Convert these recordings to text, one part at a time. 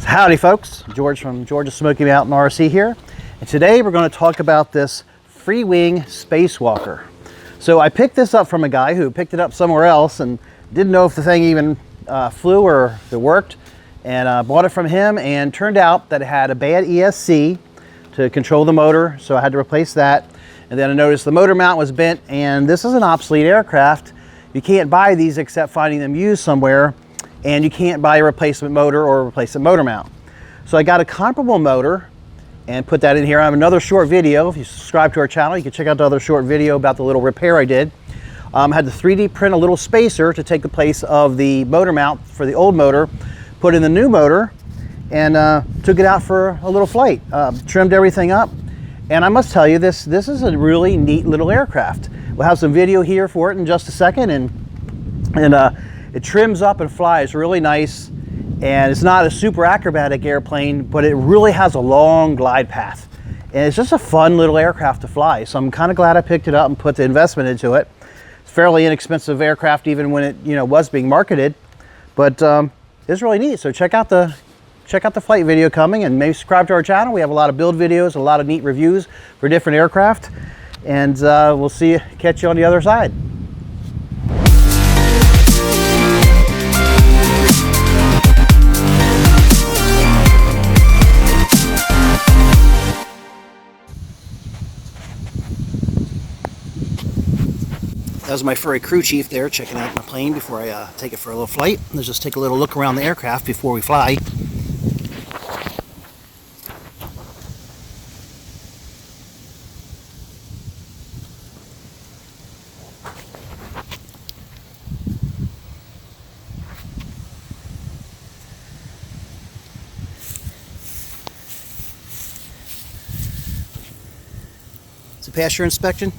Howdy folks, George from Georgia Smoky Mountain RC here, and today we're going to talk about this Freewing Spacewalker. So I picked this up from a guy who picked it up somewhere else and didn't know if the thing even flew or if it worked, and bought it from him, and turned out that it had a bad ESC to control the motor, so I had to replace that. And then I noticed the motor mount was bent, and this is an obsolete aircraft. You can't buy these except finding them used somewhere, and you can't buy a replacement motor or a replacement motor mount. So I got a comparable motor and put that in here. I have another short video. If you subscribe to our channel, you can check out the other short video about the little repair I did. I had to 3D print a little spacer to take the place of the motor mount for the old motor, put in the new motor, and took it out for a little flight. Trimmed everything up, and I must tell you, this is a really neat little aircraft. We'll have some video here for it in just a second, and it trims up and flies really nice, and it's not a super acrobatic airplane, but it really has a long glide path, and it's just a fun little aircraft to fly. So I'm kind of glad I picked it up and put the investment into it. It's a fairly inexpensive aircraft even when it was being marketed, but it's really neat. So check out the flight video coming, and maybe subscribe to our channel. We have a lot of build videos, a lot of neat reviews for different aircraft, and we'll catch you on the other side. That was my furry crew chief there checking out my plane before I take it for a little flight. Let's just take a little look around the aircraft before we fly. Does it pass your inspection?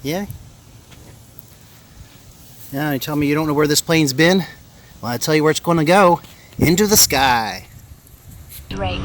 Yeah? Yeah, you tell me you don't know where this plane's been? Well, I tell you where it's going to go. Into the sky. Race.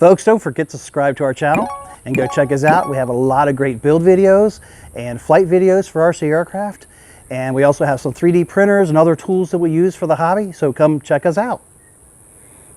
Folks, don't forget to subscribe to our channel and go check us out. We have a lot of great build videos and flight videos for RC aircraft. And we also have some 3D printers and other tools that we use for the hobby. So come check us out.